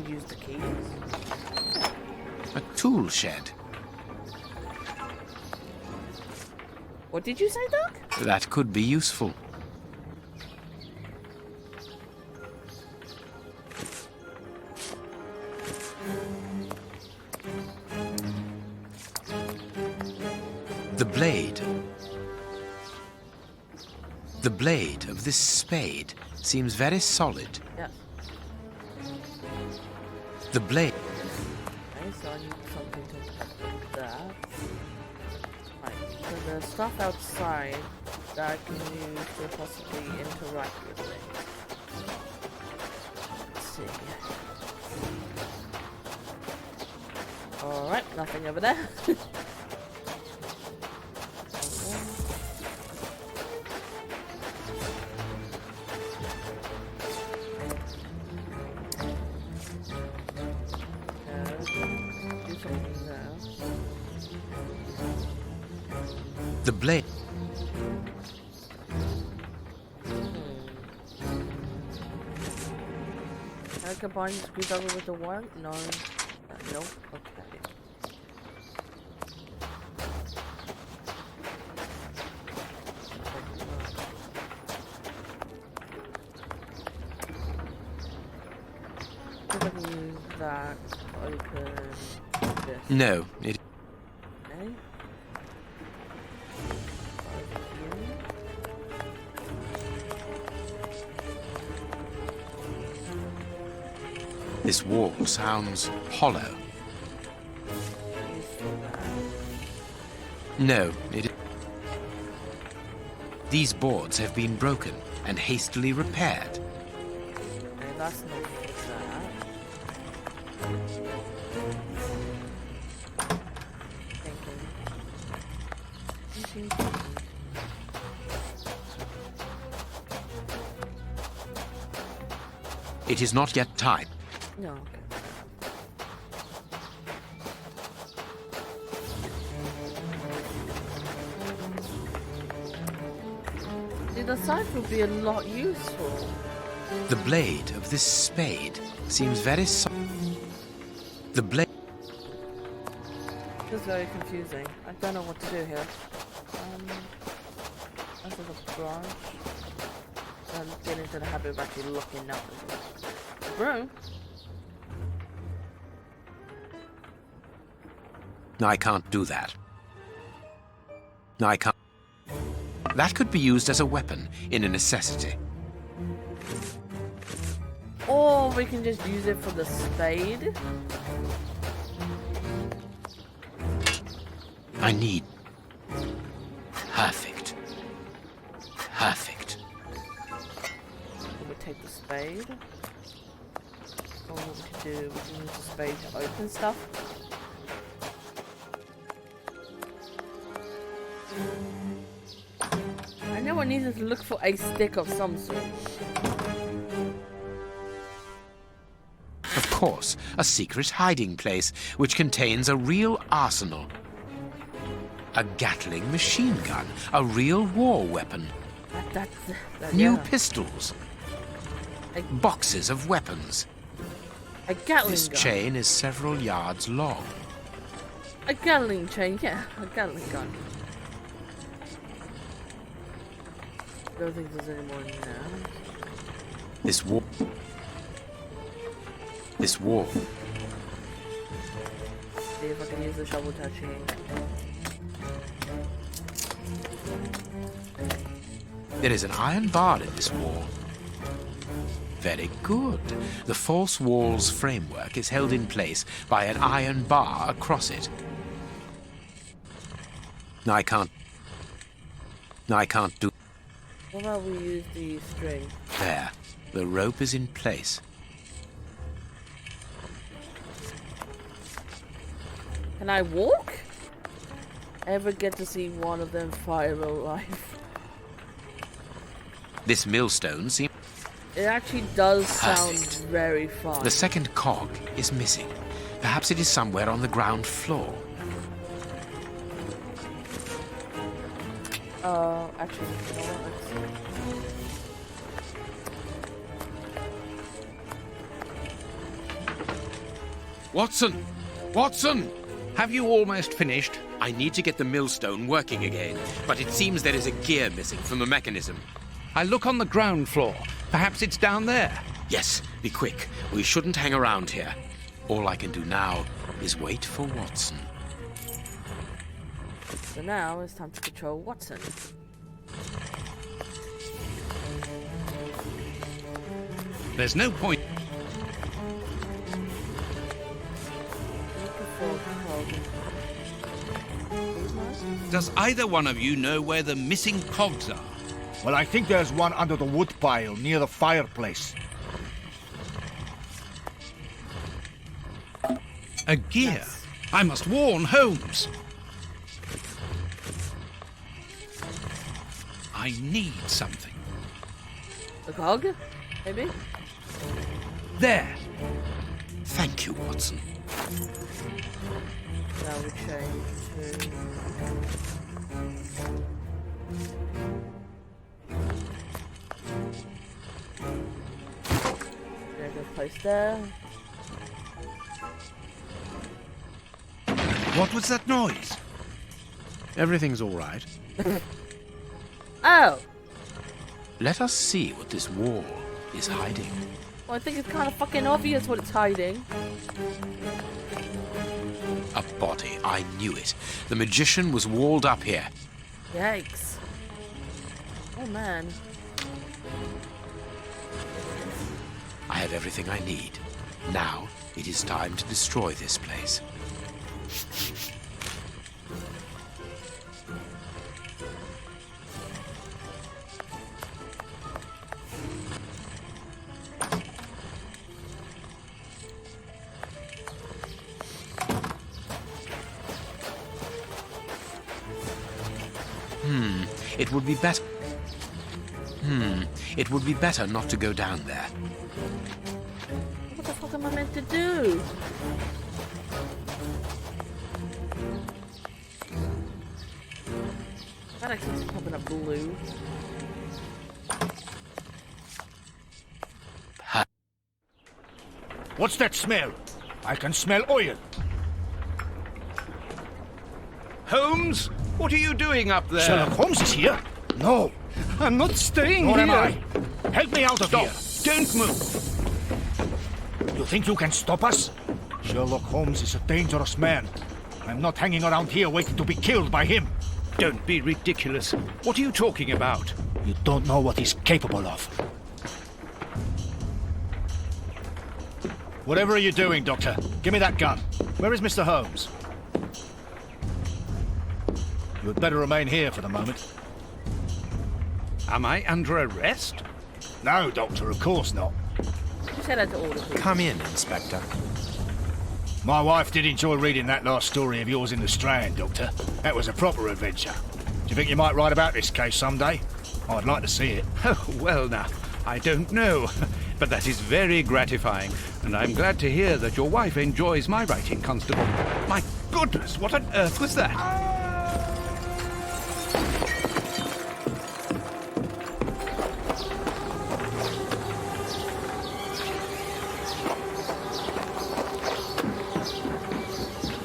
use the keys. A tool shed. What did you say, Doc? That could be useful. The blade. The blade of this spade seems very solid. Yeah. The blade. Okay, so I need something to put that. Right, so there's stuff outside that I can use to possibly interact with things. Let's see. Alright, nothing over there. The blade. Can I combine the screwdriver with the wire? No. Nope. Okay. I can use that to open this. No, it. Okay. This wall sounds hollow. No, it. These boards have been broken and hastily repaired. Okay, that's not for that. Thinking. It is not yet time. No, okay. See, the scythe would be a lot useful. The blade of this spade seems very solid. The blade. This is very confusing. I don't know what to do here. This is a branch. I'm getting into the habit of actually looking up. Bro. No, I can't do that. No, I can't. That could be used as a weapon in a necessity. Or we can just use it for the spade. I need. Perfect. Perfect. We take the spade. Or what we can do, we can use the spade to open stuff. I know I needed to look for a stick of some sort. Of course, a secret hiding place which contains a real arsenal. A Gatling machine gun, a real war weapon. New Yeah. pistols. A- Boxes of weapons. A Gatling This gun. chain is several yards long. A Gatling chain, yeah, a Gatling gun. Don't think there's any more now. This wall. This wall. See if I can use the shovel touching. There is an iron bar in this wall. Very good. The false wall's framework is held in place by an iron bar across it. No, I can't do. What about we use the string? There. The rope is in place. Can I walk? Ever get to see one of them fire real life? This millstone seems. It actually does sound Perfect. very fun. The second cog is missing. Perhaps it is somewhere on the ground floor. Actually, you know what? Watson! Watson! Have you almost finished? I need to get the millstone working again, but it seems there is a gear missing from the mechanism. I'll look on the ground floor. Perhaps it's down there. Yes, be quick. We shouldn't hang around here. All I can do now is wait for Watson. So now it's time to control Watson. There's no point. Does either one of you know where the missing cogs are? Well, I think there's one under the wood pile near the fireplace. A gear? I must warn Holmes. I need something. A cog? Maybe? There. Thank you, Watson. Now we change to... There's a place there. What was that noise? Everything's all right. Oh! Let us see what this wall is hiding. Well, I think it's kind of fucking obvious what it's hiding. A body. I knew it. The magician was walled up here. Yikes. Oh man. I have everything I need. Now it is time to destroy this place. It would be better... It would be better not to go down there. What the fuck am I meant to do? That actually keeps popping up blue. What's that smell? I can smell oil. Holmes, what are you doing up there? Sherlock Holmes is here? No. I'm not staying Nor here. am I. Help me out of Stop. here. Don't move. You think you can stop us? Sherlock Holmes is a dangerous man. I'm not hanging around here waiting to be killed by him. Don't be ridiculous. What are you talking about? You don't know what he's capable of. Whatever are you doing, Doctor? Give me that gun. Where is Mr. Holmes? You had better remain here for the moment. Am I under arrest? No, Doctor, of course not. You said that to all the people. Come in, Inspector. My wife did enjoy reading that last story of yours in the Strand, Doctor. That was a proper adventure. Do you think you might write about this case someday? I'd like to see it. Oh, well now, I don't know. But that is very gratifying, and I'm glad to hear that your wife enjoys my writing, Constable. My goodness, what on earth was that?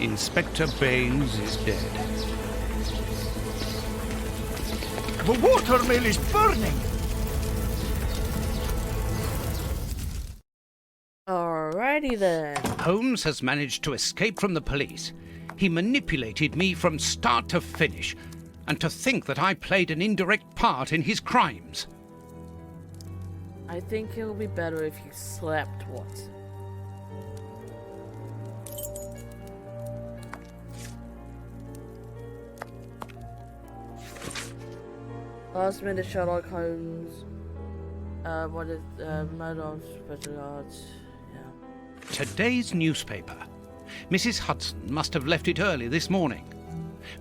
Inspector Baines is dead. The watermill is burning! Alrighty then. Holmes has managed to escape from the police. He manipulated me from start to finish, and to think that I played an indirect part in his crimes. I think it would be better if you slept, Watson. Last minute Sherlock Holmes. What is murder of special arts? Yeah. Today's newspaper. Mrs. Hudson must have left it early this morning.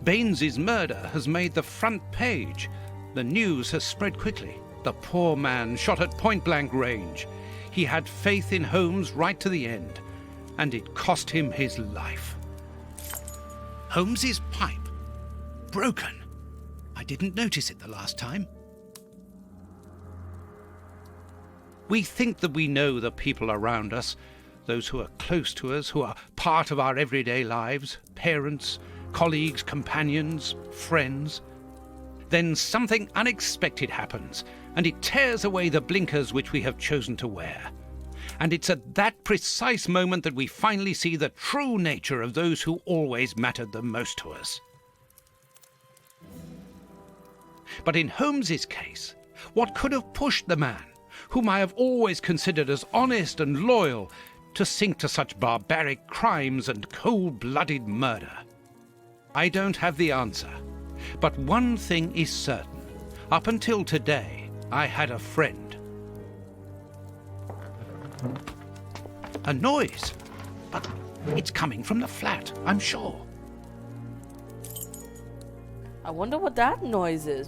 Baines's murder has made the front page. The news has spread quickly. The poor man shot at point-blank range. He had faith in Holmes right to the end, and it cost him his life. Holmes's pipe. Broken. I didn't notice it the last time. We think that we know the people around us, those who are close to us, who are part of our everyday lives, parents, colleagues, companions, friends. Then something unexpected happens, and it tears away the blinkers which we have chosen to wear. And it's at that precise moment that we finally see the true nature of those who always mattered the most to us. But in Holmes's case, what could have pushed the man, whom I have always considered as honest and loyal, to sink to such barbaric crimes and cold-blooded murder? I don't have the answer, but one thing is certain. Up until today, I had a friend. A noise, but it's coming from the flat, I'm sure. I wonder what that noise is.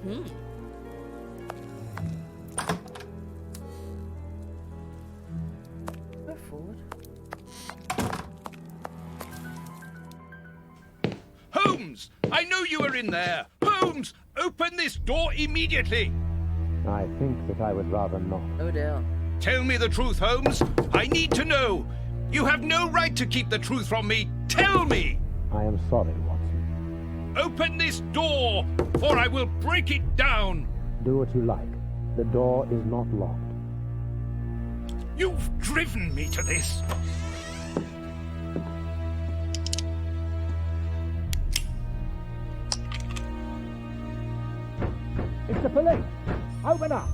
Go forward. Holmes! I know you are in there! Holmes! Open this door immediately! I think that I would rather not. Oh dear. Tell me the truth, Holmes. I need to know. You have no right to keep the truth from me. Tell me! I am sorry, Watson. Open this door, or I will break it down! Do what you like. The door is not locked. You've driven me to this. It's the police! Open up!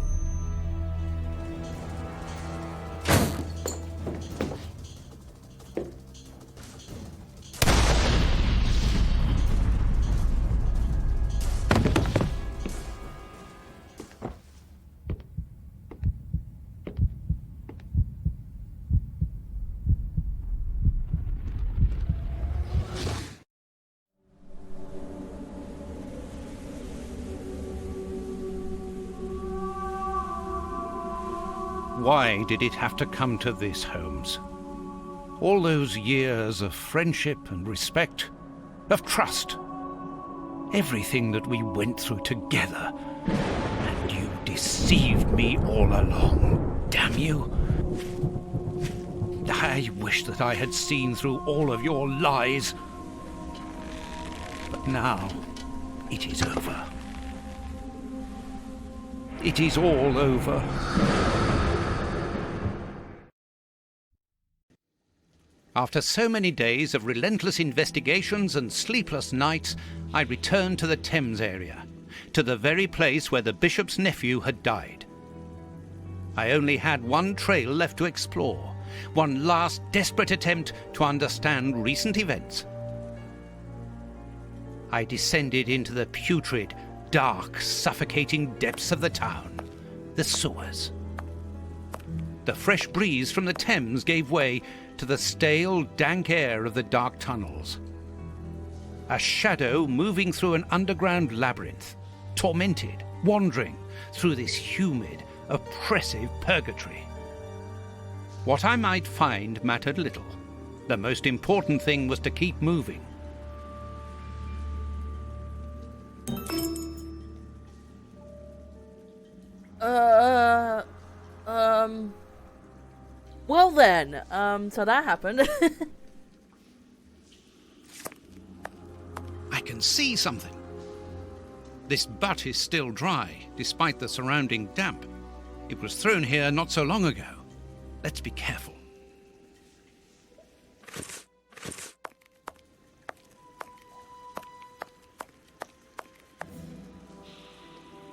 Why did it have to come to this, Holmes? All those years of friendship and respect, of trust. Everything that we went through together. And you deceived me all along. Damn you. I wish that I had seen through all of your lies. But now, it is over. It is all over. After so many days of relentless investigations and sleepless nights, I returned to the Thames area, to the very place where the bishop's nephew had died. I only had one trail left to explore, one last desperate attempt to understand recent events. I descended into the putrid, dark, suffocating depths of the town, the sewers. The fresh breeze from the Thames gave way to the stale, dank air of the dark tunnels. A shadow moving through an underground labyrinth, tormented, wandering through this humid, oppressive purgatory. What I might find mattered little. The most important thing was to keep moving. Well then, so that happened. I can see something. This butt is still dry, despite the surrounding damp. It was thrown here not so long ago. Let's be careful.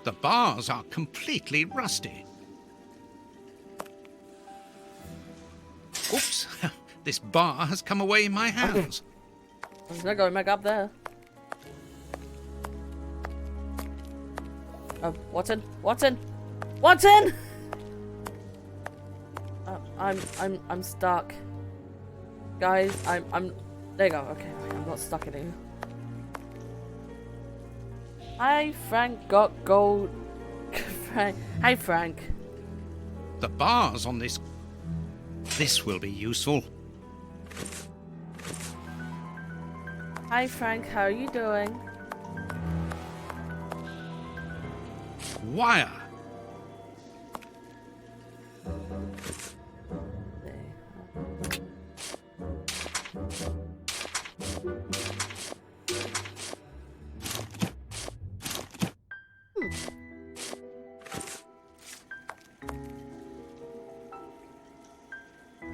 The bars are completely rusty. Oops, this bar has come away in my hands. I'm not going back up there. Oh, Watson! Watson! Watson! I'm stuck. Guys, I'm. There you go. Okay, I'm not stuck anymore. Hi, Frank. Got gold. Frank. Hi, Frank. The bars on this. This will be useful. Hi, Frank. How are you doing? Wire.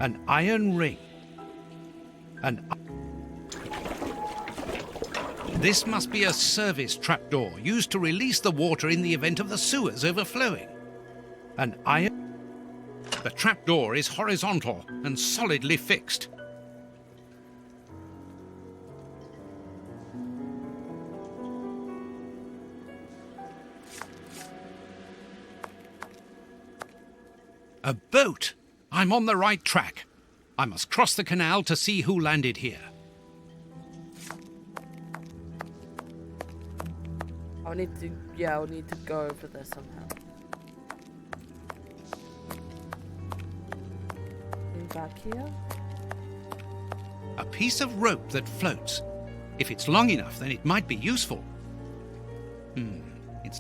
An iron ring. This must be a service trapdoor used to release the water in the event of the sewers overflowing. The trapdoor is horizontal and solidly fixed. A boat! I'm on the right track. I must cross the canal to see who landed here. I'll need to go over there somehow. Back here. A piece of rope that floats. If it's long enough, then it might be useful. It's...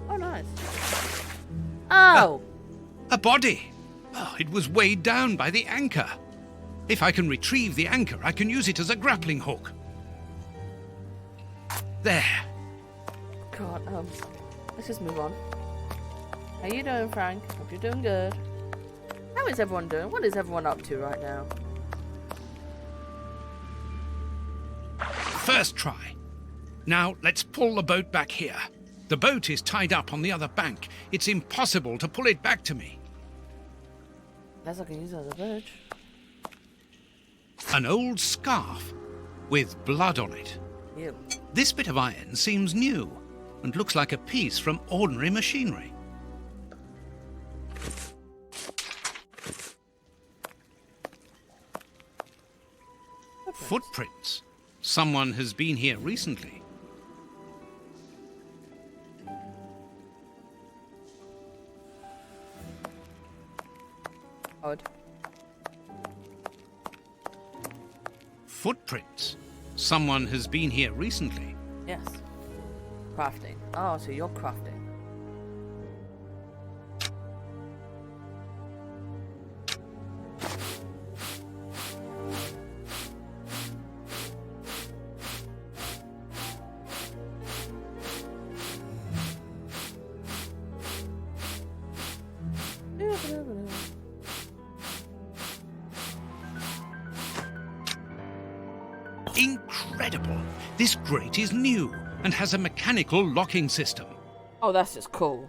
Oh, nice. Oh! A body! Oh, it was weighed down by the anchor. If I can retrieve the anchor, I can use it as a grappling hook. There. God, let's just move on. How you doing, Frank? Hope you're doing good. How is everyone doing? What is everyone up to right now? First try. Now, let's pull the boat back here. The boat is tied up on the other bank. It's impossible to pull it back to me. Unless I can use it as a bridge. An old scarf with blood on it. Ew. This bit of iron seems new and looks like a piece from ordinary machinery. Footprints. Someone has been here recently. Odd. Footprints. Someone has been here recently. Yes. Crafting. Oh, so you're crafting. Incredible! This grate is new and has a mechanical locking system. Oh, that's just cool.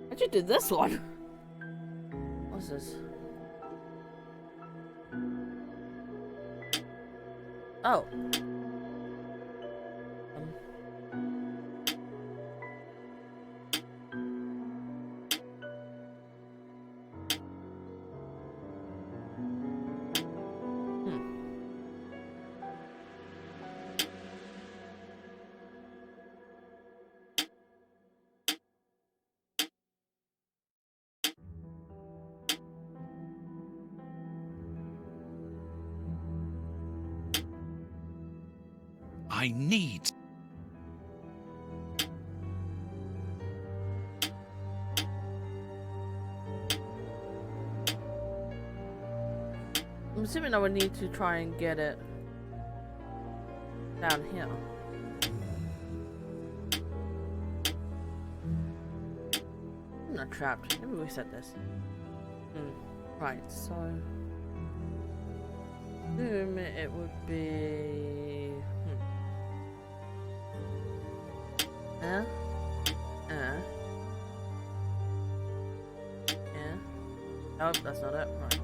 How'd you do this one? What's this? Oh. I need... I'm assuming I would need to try and get it down here. I'm not trapped. Let me reset this. Right, so... it would be... Yeah. Nope, that's not it. Right.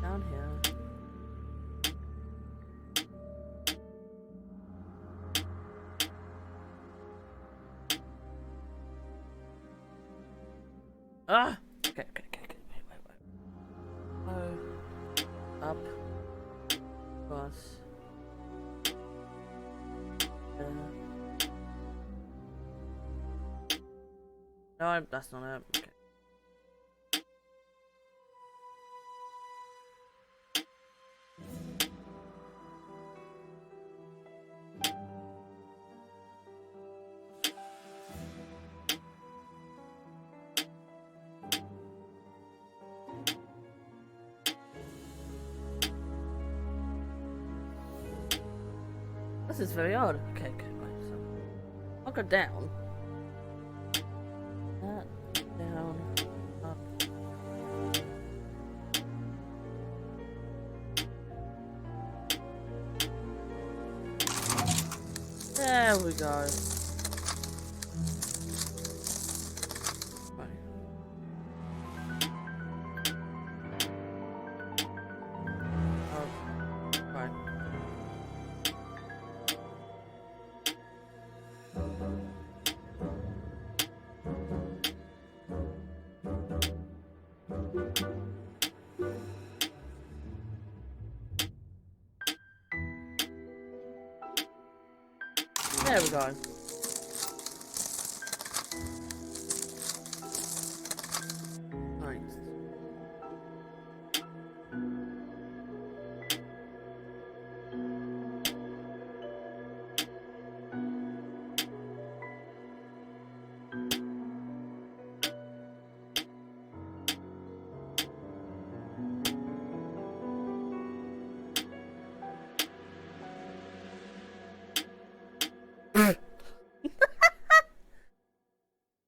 Down here. Ah! Okay. Wait. Oh. Up. Across. No, that's not it. Okay. This is very odd. Okay, okay, right, so I'll go down. Down, up. There we go. Right. Oh, right. There we go. Nice.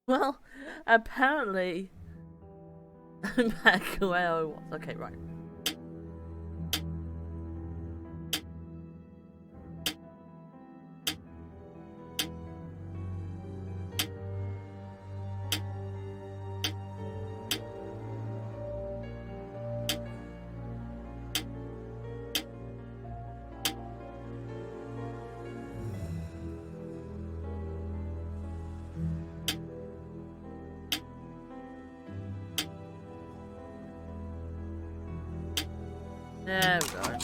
Well, apparently I'm back where I was. Okay, right. There we go.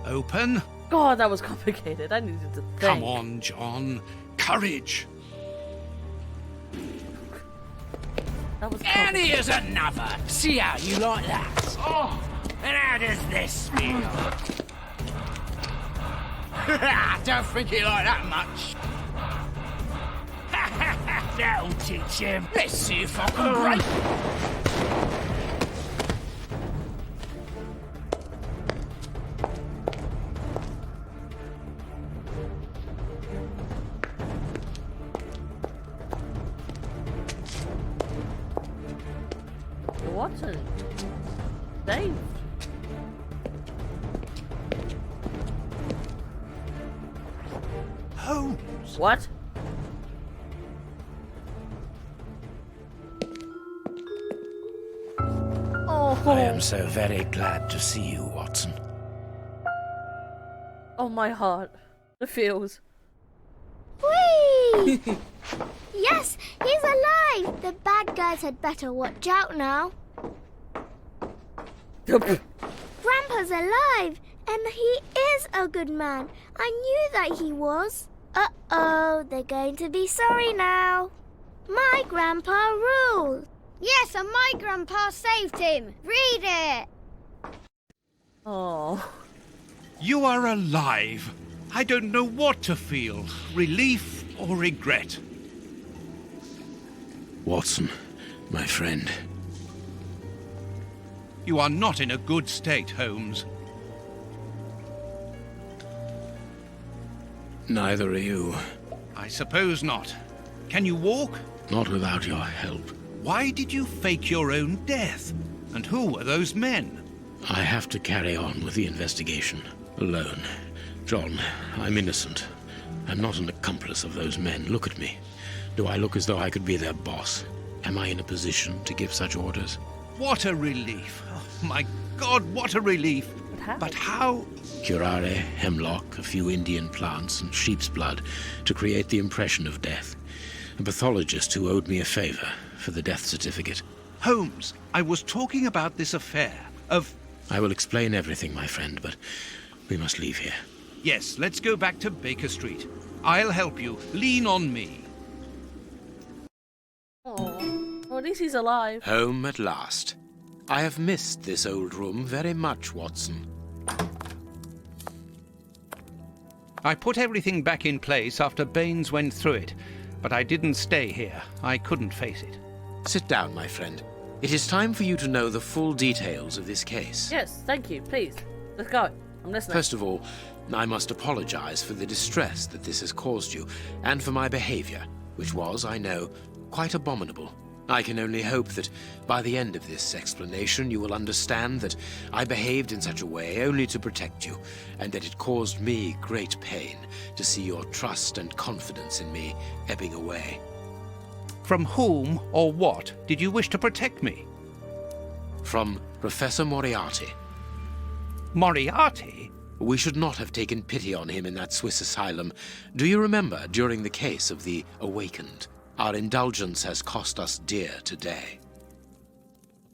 Open. God, that was complicated. I needed to think. Come on, John. Courage. That was And complicated. here's another. See how you like that? Oh, and how does this feel? Don't think you like that much. That'll teach him. Let's see if I can break. Watson. Dave. Holmes. What? Oh. I am so very glad to see you, Watson. Oh, my heart. The feels. Whee! Yes, he's alive! The bad guys had better watch out now. Grandpa's alive, and he is a good man. I knew that he was. Uh-oh, they're going to be sorry now. My grandpa rules. Yes, and my grandpa saved him. Read it. Oh. You are alive. I don't know what to feel. Relief or regret. Watson, my friend. You are not in a good state, Holmes. Neither are you. I suppose not. Can you walk? Not without your help. Why did you fake your own death? And who were those men? I have to carry on with the investigation. Alone. John, I'm innocent. I'm not an accomplice of those men. Look at me. Do I look as though I could be their boss? Am I in a position to give such orders? What a relief. Oh, my God, what a relief. What happened? But how... Curare, hemlock, a few Indian plants, and sheep's blood to create the impression of death. A pathologist who owed me a favor for the death certificate. Holmes, I was talking about this affair of... I will explain everything, my friend, but we must leave here. Yes, let's go back to Baker Street. I'll help you. Lean on me. Oh. Well, at least he's alive. Home at last. I have missed this old room very much, Watson. I put everything back in place after Baines went through it, but I didn't stay here. I couldn't face it. Sit down, my friend. It is time for you to know the full details of this case. Yes, thank you. Please. Let's go. I'm listening. First of all, I must apologize for the distress that this has caused you, and for my behavior, which was, I know, quite abominable. I can only hope that by the end of this explanation you will understand that I behaved in such a way only to protect you, and that it caused me great pain to see your trust and confidence in me ebbing away. From whom or what did you wish to protect me? From Professor Moriarty. Moriarty? We should not have taken pity on him in that Swiss asylum. Do you remember during the case of the Awakened? Our indulgence has cost us dear today.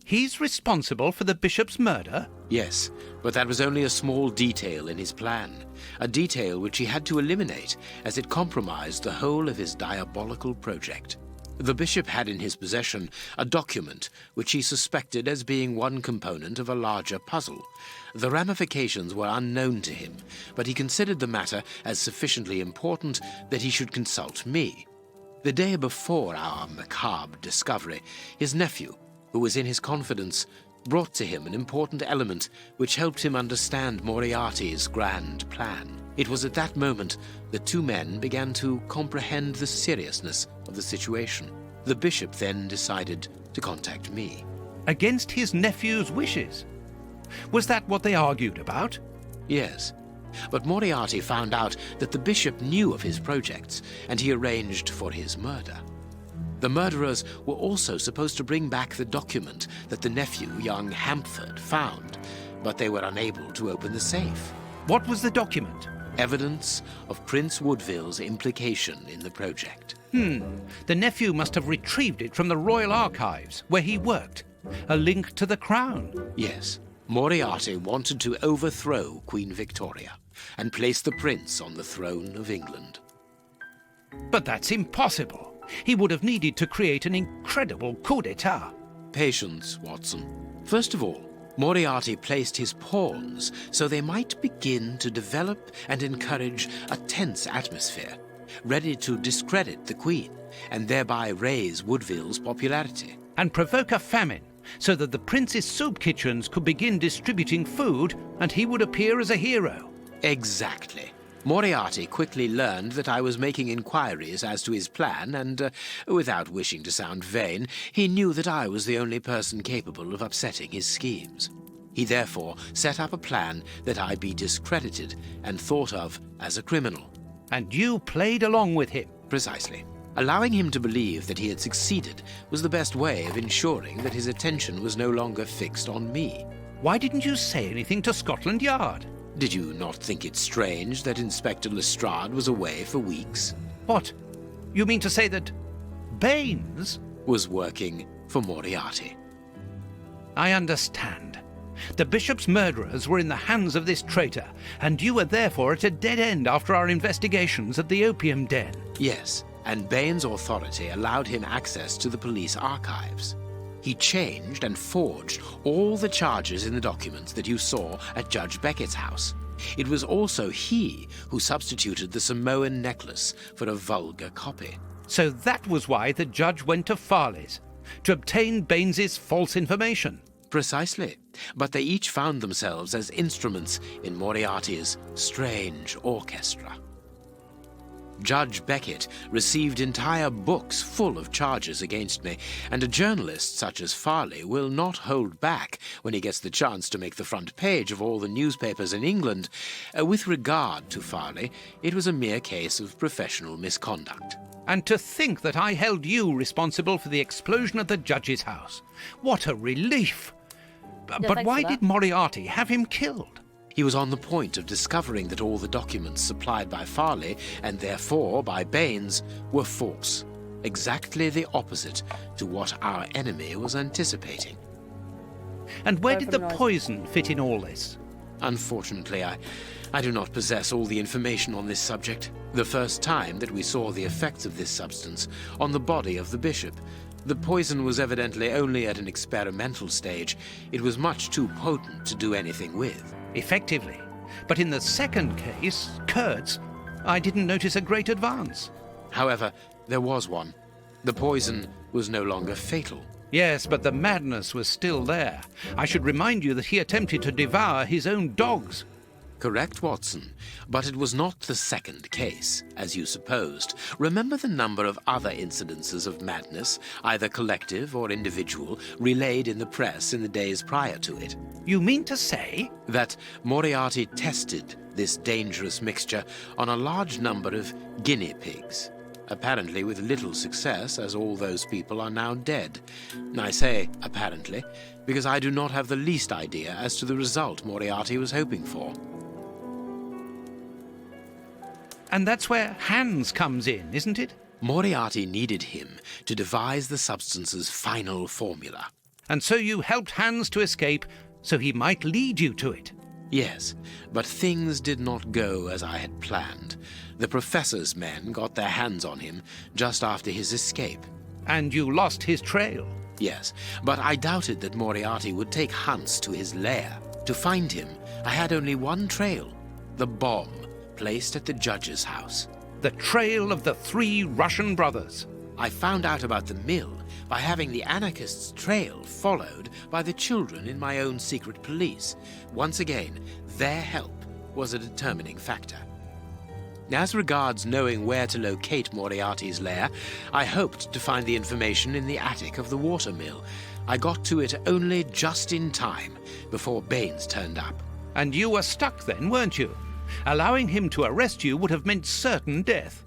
He's responsible for the bishop's murder? Yes, but that was only a small detail in his plan. A detail which he had to eliminate, as it compromised the whole of his diabolical project. The bishop had in his possession a document which he suspected as being one component of a larger puzzle. The ramifications were unknown to him, but he considered the matter as sufficiently important that he should consult me. The day before our macabre discovery, his nephew, who was in his confidence, brought to him an important element which helped him understand Moriarty's grand plan. It was at that moment the two men began to comprehend the seriousness of the situation. The bishop then decided to contact me. Against his nephew's wishes? Was that what they argued about? Yes. But Moriarty found out that the bishop knew of his projects, and he arranged for his murder. The murderers were also supposed to bring back the document that the nephew, young Hampford, found, but they were unable to open the safe. What was the document? Evidence of Prince Woodville's implication in the project. The nephew must have retrieved it from the Royal Archives, where he worked. A link to the crown. Yes. Moriarty wanted to overthrow Queen Victoria and place the prince on the throne of England. But that's impossible. He would have needed to create an incredible coup d'etat. Patience, Watson. First of all, Moriarty placed his pawns so they might begin to develop and encourage a tense atmosphere, ready to discredit the Queen and thereby raise Woodville's popularity. And provoke a famine, so that the prince's soup kitchens could begin distributing food and he would appear as a hero. Exactly. Moriarty quickly learned that I was making inquiries as to his plan, and, without wishing to sound vain, he knew that I was the only person capable of upsetting his schemes. He therefore set up a plan that I be discredited and thought of as a criminal. And you played along with him. Precisely. Allowing him to believe that he had succeeded was the best way of ensuring that his attention was no longer fixed on me. Why didn't you say anything to Scotland Yard? Did you not think it strange that Inspector Lestrade was away for weeks? What? You mean to say that Baines Was working for Moriarty. I understand. The bishop's murderers were in the hands of this traitor, and you were therefore at a dead end after our investigations at the opium den. Yes, and Baines' authority allowed him access to the police archives. He changed and forged all the charges in the documents that you saw at Judge Beckett's house. It was also he who substituted the Samoan necklace for a vulgar copy. So that was why the judge went to Farley's, to obtain Baines's false information. Precisely. But they each found themselves as instruments in Moriarty's strange orchestra. Judge Beckett received entire books full of charges against me, and a journalist such as Farley will not hold back when he gets the chance to make the front page of all the newspapers in England. With regard to Farley, it was a mere case of professional misconduct. And to think that I held you responsible for the explosion at the judge's house. What a relief! But thanks why for that. did Moriarty have him killed? He was on the point of discovering that all the documents supplied by Farley, and therefore by Baines, were false. Exactly the opposite to what our enemy was anticipating. And where Sorry did for the the noise. poison fit in all this? Unfortunately, I do not possess all the information on this subject. The first time that we saw the effects of this substance on the body of the bishop, the poison was evidently only at an experimental stage. It was much too potent to do anything with. Effectively. But in the second case, Kurtz, I didn't notice a great advance. However, there was one. The poison was no longer fatal. Yes, but the madness was still there. I should remind you that he attempted to devour his own dogs. Correct, Watson. But it was not the second case, as you supposed. Remember the number of other incidences of madness, either collective or individual, relayed in the press in the days prior to it? You mean to say? That Moriarty tested this dangerous mixture on a large number of guinea pigs. Apparently with little success, as all those people are now dead. I say apparently, because I do not have the least idea as to the result Moriarty was hoping for. And that's where Hans comes in, isn't it? Moriarty needed him to devise the substance's final formula. And so you helped Hans to escape so he might lead you to it. Yes, but things did not go as I had planned. The professor's men got their hands on him just after his escape. And you lost his trail. Yes, but I doubted that Moriarty would take Hans to his lair. To find him, I had only one trail, the bomb placed at the judge's house. The trail of the 3 Russian brothers. I found out about the mill by having the anarchists' trail followed by the children in my own secret police. Once again, their help was a determining factor. As regards knowing where to locate Moriarty's lair, I hoped to find the information in the attic of the water mill. I got to it only just in time before Baines turned up. And you were stuck then, weren't you? Allowing him to arrest you would have meant certain death.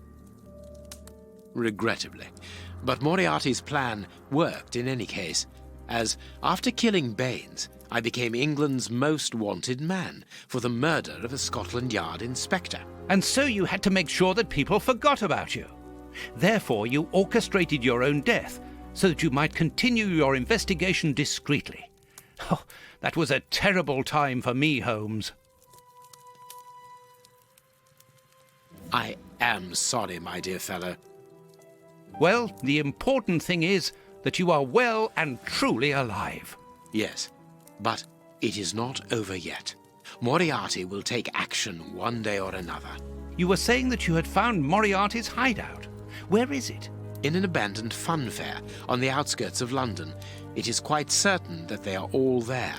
Regrettably. But Moriarty's plan worked in any case, as after killing Baines, I became England's most wanted man for the murder of a Scotland Yard inspector. And so you had to make sure that people forgot about you. Therefore, you orchestrated your own death so that you might continue your investigation discreetly. Oh, that was a terrible time for me, Holmes. I am sorry, my dear fellow. Well, the important thing is that you are well and truly alive. Yes, but it is not over yet. Moriarty will take action one day or another. You were saying that you had found Moriarty's hideout. Where is it? In an abandoned fun fair on the outskirts of London. It is quite certain that they are all there.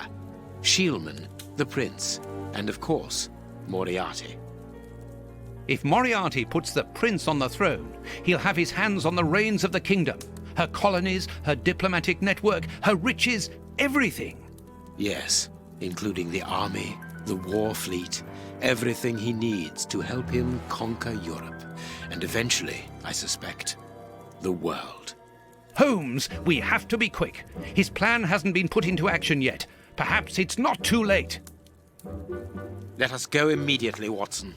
Shielman, the prince, and of course, Moriarty. If Moriarty puts the prince on the throne, he'll have his hands on the reins of the kingdom. Her colonies, her diplomatic network, her riches, everything. Yes, including the army, the war fleet, everything he needs to help him conquer Europe. And eventually, I suspect, the world. Holmes, we have to be quick. His plan hasn't been put into action yet. Perhaps it's not too late. Let us go immediately, Watson.